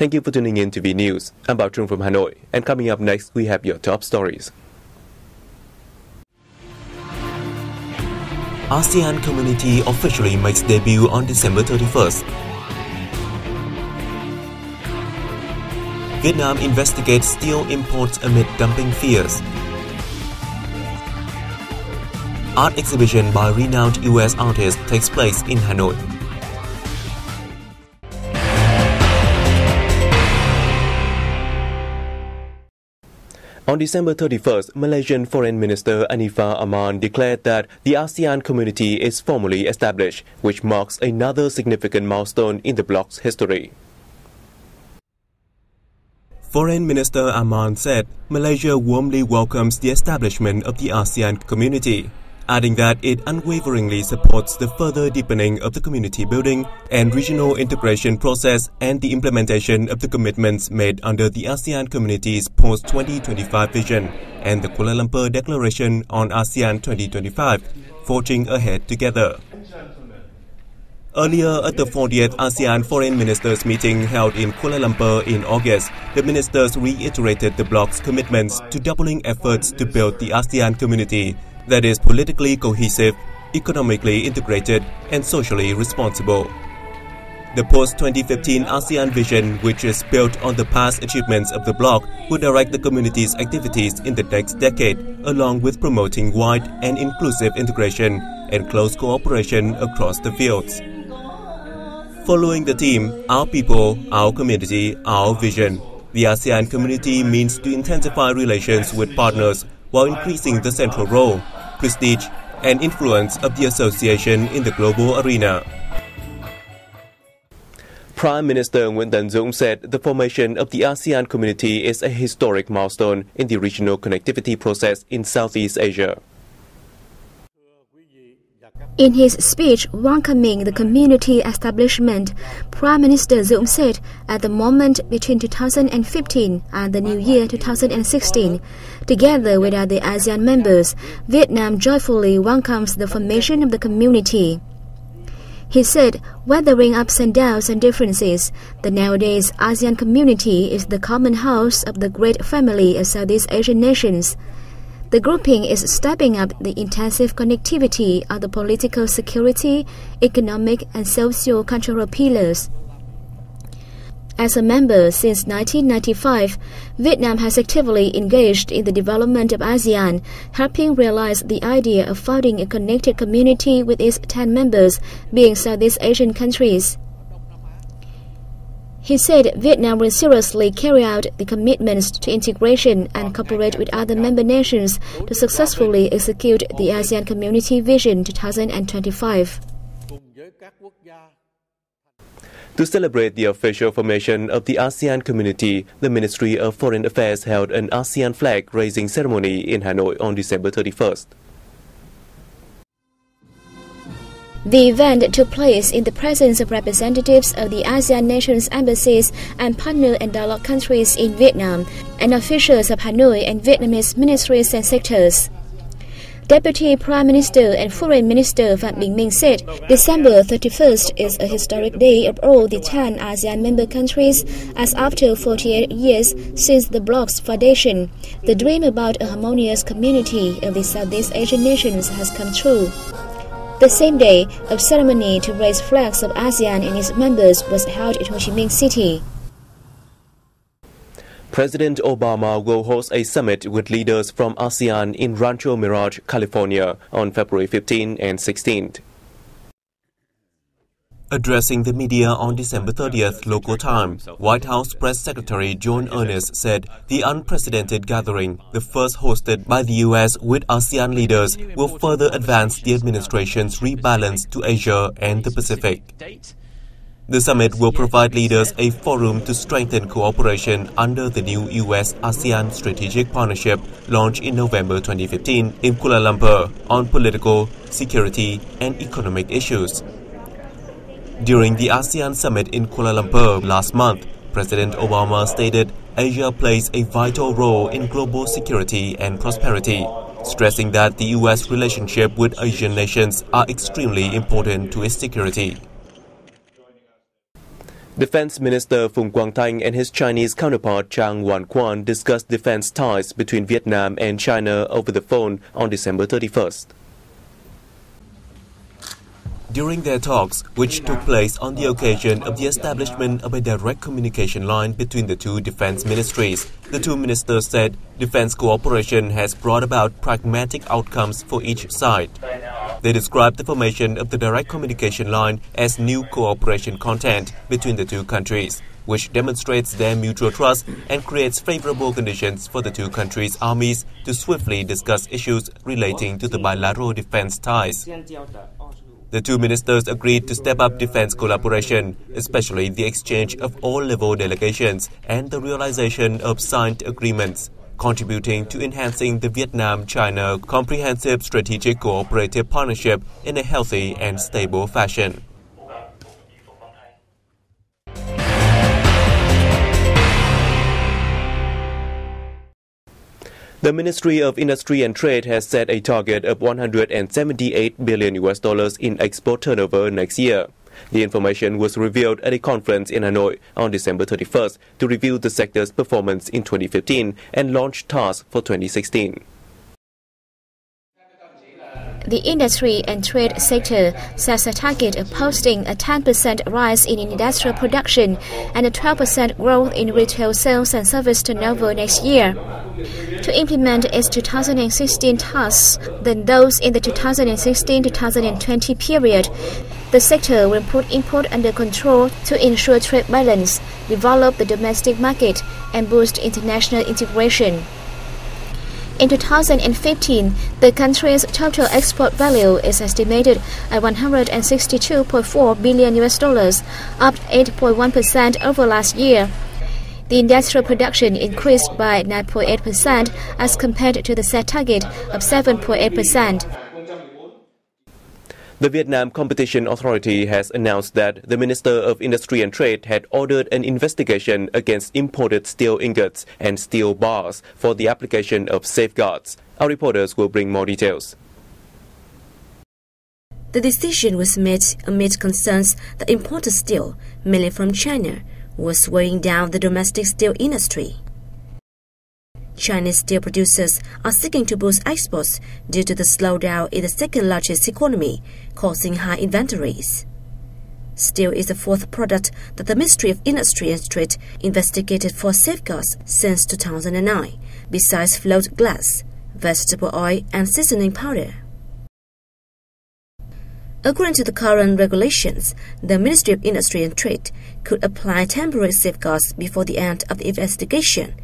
Thank you for tuning in to VNA News. I'm Bao Trung from Hanoi, and coming up next, we have your top stories. ASEAN Community officially makes debut on December 31st. Vietnam investigates steel imports amid dumping fears. Art exhibition by renowned US artists takes place in Hanoi. On December 31st, Malaysian Foreign Minister Anifah Aman declared that the ASEAN community is formally established, which marks another significant milestone in the bloc's history. Foreign Minister Aman said Malaysia warmly welcomes the establishment of the ASEAN community, adding that it unwaveringly supports the further deepening of the community building and regional integration process and the implementation of the commitments made under the ASEAN community's post-2025 vision and the Kuala Lumpur Declaration on ASEAN 2025, forging ahead together. Earlier at the 40th ASEAN Foreign Ministers meeting held in Kuala Lumpur in August, the ministers reiterated the bloc's commitments to doubling efforts to build the ASEAN community that is politically cohesive, economically integrated, and socially responsible. The post-2015 ASEAN vision, which is built on the past achievements of the bloc, will direct the community's activities in the next decade, along with promoting wide and inclusive integration and close cooperation across the fields. Following the theme, Our People, Our Community, Our Vision, the ASEAN community means to intensify relations with partners while increasing the central role, prestige, and influence of the association in the global arena. Prime Minister Nguyen Tân Dũng said the formation of the ASEAN community is a historic milestone in the regional connectivity process in Southeast Asia. In his speech welcoming the community establishment, Prime Minister Dũng said at the moment between 2015 and the new year 2016, together with other ASEAN members, Vietnam joyfully welcomes the formation of the community. He said, weathering ups and downs and differences, the nowadays ASEAN community is the common house of the great family of Southeast Asian nations. The grouping is stepping up the intensive connectivity of the political, security, economic, and socio-cultural pillars. As a member since 1995, Vietnam has actively engaged in the development of ASEAN, helping realize the idea of founding a connected community with its 10 members being Southeast Asian countries. He said Vietnam will seriously carry out the commitments to integration and cooperate with other member nations to successfully execute the ASEAN Community Vision 2025. To celebrate the official formation of the ASEAN community, the Ministry of Foreign Affairs held an ASEAN flag-raising ceremony in Hanoi on December 31st. The event took place in the presence of representatives of the ASEAN nations' embassies and partner and dialogue countries in Vietnam, and officials of Hanoi and Vietnamese ministries and sectors. Deputy Prime Minister and Foreign Minister Phạm Bình Minh said December 31st is a historic day of all the 10 ASEAN member countries, as after 48 years since the bloc's foundation, the dream about a harmonious community of the Southeast Asian nations has come true. The same day, a ceremony to raise flags of ASEAN and its members was held in Ho Chi Minh City. President Obama will host a summit with leaders from ASEAN in Rancho Mirage, California on February 15 and 16. Addressing the media on December 30th local time, White House Press Secretary John Earnest said the unprecedented gathering, the first hosted by the U.S. with ASEAN leaders, will further advance the administration's rebalance to Asia and the Pacific. The summit will provide leaders a forum to strengthen cooperation under the new U.S.-ASEAN Strategic Partnership launched in November 2015 in Kuala Lumpur on political, security, and economic issues. During the ASEAN summit in Kuala Lumpur last month, President Obama stated Asia plays a vital role in global security and prosperity, stressing that the U.S. relationship with Asian nations are extremely important to its security. Defense Minister Phùng Quang Thanh and his Chinese counterpart Chang Wan-Quan discussed defense ties between Vietnam and China over the phone on December 31st. During their talks, which took place on the occasion of the establishment of a direct communication line between the two defense ministries, the two ministers said defense cooperation has brought about pragmatic outcomes for each side. They described the formation of the direct communication line as new cooperation content between the two countries, which demonstrates their mutual trust and creates favorable conditions for the two countries' armies to swiftly discuss issues relating to the bilateral defense ties. The two ministers agreed to step up defense collaboration, especially the exchange of all-level delegations and the realization of signed agreements, contributing to enhancing the Vietnam-China comprehensive strategic cooperative partnership in a healthy and stable fashion. The Ministry of Industry and Trade has set a target of $178 billion in export turnover next year. The information was revealed at a conference in Hanoi on December 31st to review the sector's performance in 2015 and launch tasks for 2016. The industry and trade sector sets a target of posting a 10% rise in industrial production and a 12% growth in retail sales and service turnover next year. To implement its 2016 tasks than those in the 2016-2020 period, the sector will put import under control to ensure trade balance, develop the domestic market, and boost international integration. In 2015, the country's total export value is estimated at $162.4 billion, up 8.1% over last year. The industrial production increased by 9.8% as compared to the set target of 7.8%. The Vietnam Competition Authority has announced that the Minister of Industry and Trade had ordered an investigation against imported steel ingots and steel bars for the application of safeguards. Our reporters will bring more details. The decision was made amid concerns that imported steel, mainly from China, was weighing down the domestic steel industry. Chinese steel producers are seeking to boost exports due to the slowdown in the second-largest economy, causing high inventories. Steel is the fourth product that the Ministry of Industry and Trade investigated for safeguards since 2009, besides float glass, vegetable oil, and seasoning powder. According to the current regulations, the Ministry of Industry and Trade could apply temporary safeguards before the end of the investigation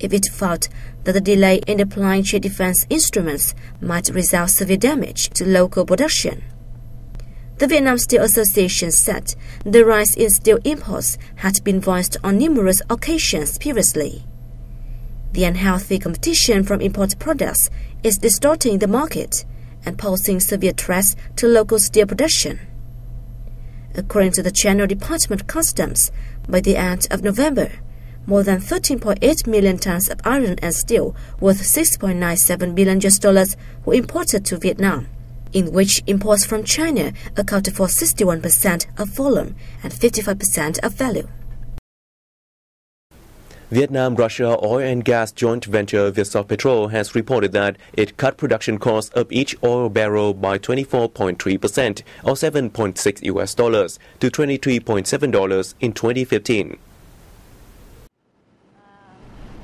if it felt that the delay in applying trade defense instruments might result severe damage to local production. The Vietnam Steel Association said the rise in steel imports had been voiced on numerous occasions previously. The unhealthy competition from imported products is distorting the market and posing severe threats to local steel production. According to the General Department of Customs, by the end of November, more than 13.8 million tons of iron and steel worth $6.97 billion were imported to Vietnam, in which imports from China accounted for 61% of volume and 55% of value. Vietnam-Russia oil and gas joint venture Vietsopetrol has reported that it cut production costs of each oil barrel by 24.3% or $7.6 to $23.7 in 2015.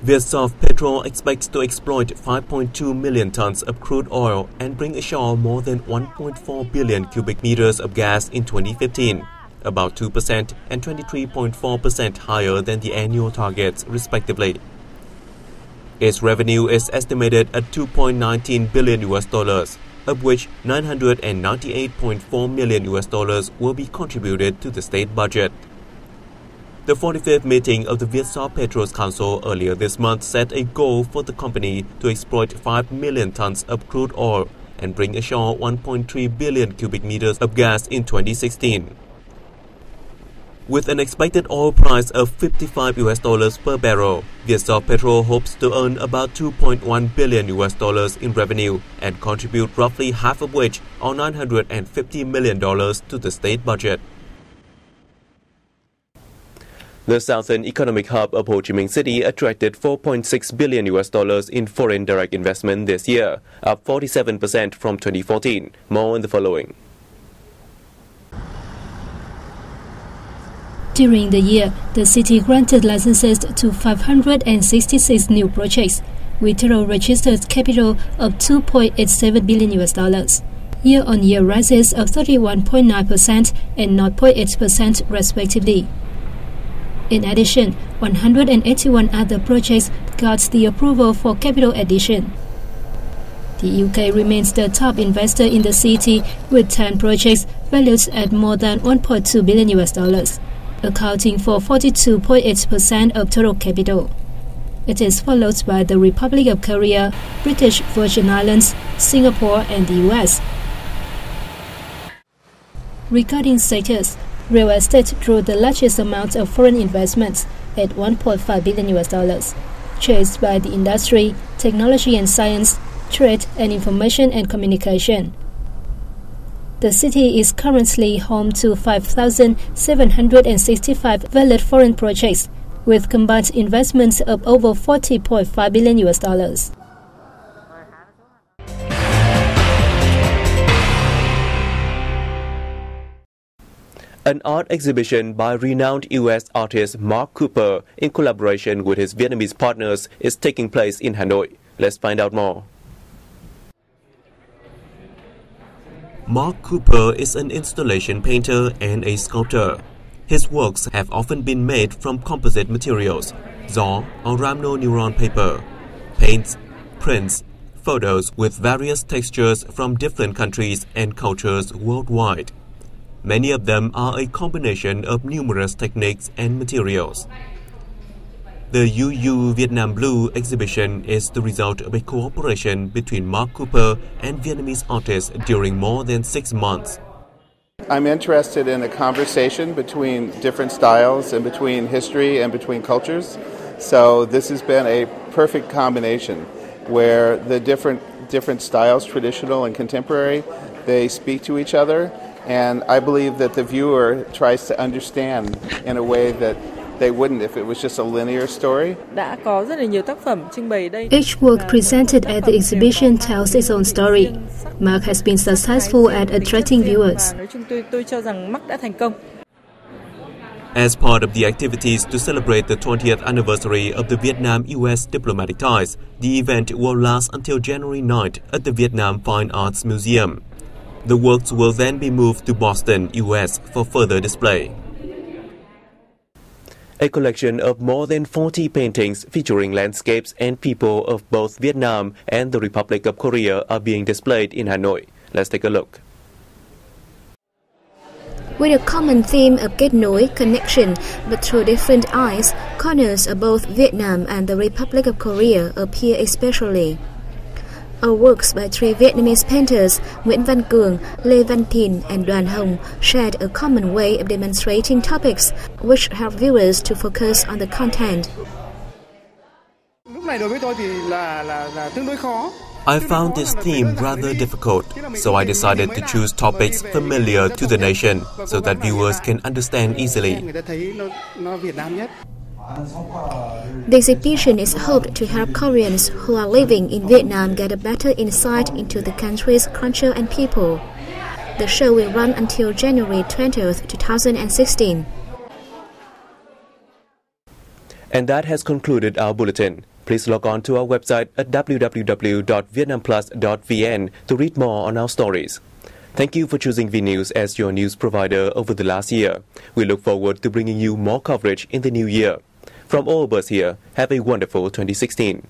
Vietsopetrol expects to exploit 5.2 million tons of crude oil and bring ashore more than 1.4 billion cubic meters of gas in 2015, about 2% and 23.4% higher than the annual targets, respectively. Its revenue is estimated at $2.19 billion, of which $998.4 million will be contributed to the state budget. The 45th meeting of the Vietsopetrol Council earlier this month set a goal for the company to exploit 5 million tons of crude oil and bring ashore 1.3 billion cubic meters of gas in 2016. With an expected oil price of $55 per barrel, Vietsopetrol hopes to earn about $2.1 billion in revenue and contribute roughly half of which, or $950 million, to the state budget. The southern economic hub of Ho Chi Minh City attracted $4.6 billion in foreign direct investment this year, up 47% from 2014. More in the following. During the year, the city granted licenses to 566 new projects, with total registered capital of $2.87 billion. Year-on-year rises of 31.9% and 0.8% respectively. In addition, 181 other projects got the approval for capital addition. The UK remains the top investor in the city with 10 projects valued at more than $1.2 billion, accounting for 42.8% of total capital. It is followed by the Republic of Korea, British Virgin Islands, Singapore and the US. Regarding sectors, real estate drew the largest amount of foreign investments at $1.5 billion, chased by the industry, technology and science, trade and information and communication. The city is currently home to 5,765 valid foreign projects, with combined investments of over $40.5 billion. An art exhibition by renowned U.S. artist Mark Cooper, in collaboration with his Vietnamese partners, is taking place in Hanoi. Let's find out more. Mark Cooper is an installation painter and a sculptor. His works have often been made from composite materials, SAW or rhamnoneuron paper, paints, prints, photos with various textures from different countries and cultures worldwide. Many of them are a combination of numerous techniques and materials. The UU Vietnam Blue exhibition is the result of a cooperation between Mark Cooper and Vietnamese artists during more than 6 months. I'm interested in a conversation between different styles and between history and between cultures. So this has been a perfect combination where the different styles, traditional and contemporary, they speak to each other. And I believe that the viewer tries to understand in a way that they wouldn't if it was just a linear story. Each work presented at the exhibition tells its own story. Mark has been successful at attracting viewers. As part of the activities to celebrate the 20th anniversary of the Vietnam-US diplomatic ties, the event will last until January 9th at the Vietnam Fine Arts Museum. The works will then be moved to Boston, US for further display. A collection of more than 40 paintings featuring landscapes and people of both Vietnam and the Republic of Korea are being displayed in Hanoi. Let's take a look. With a common theme of kết nối, connection, but through different eyes, corners of both Vietnam and the Republic of Korea appear especially. Our works by 3 Vietnamese painters, Nguyễn Văn Cường, Lê Văn Thìn and Đoàn Hồng, shared a common way of demonstrating topics which help viewers to focus on the content. I found this theme rather difficult, so I decided to choose topics familiar to the nation so that viewers can understand easily. The exhibition is hoped to help Koreans who are living in Vietnam get a better insight into the country's culture and people. The show will run until January 20th, 2016. And that has concluded our bulletin. Please log on to our website at www.vietnamplus.vn to read more on our stories. Thank you for choosing V News as your news provider over the last year. We look forward to bringing you more coverage in the new year. From all of us here, have a wonderful 2016.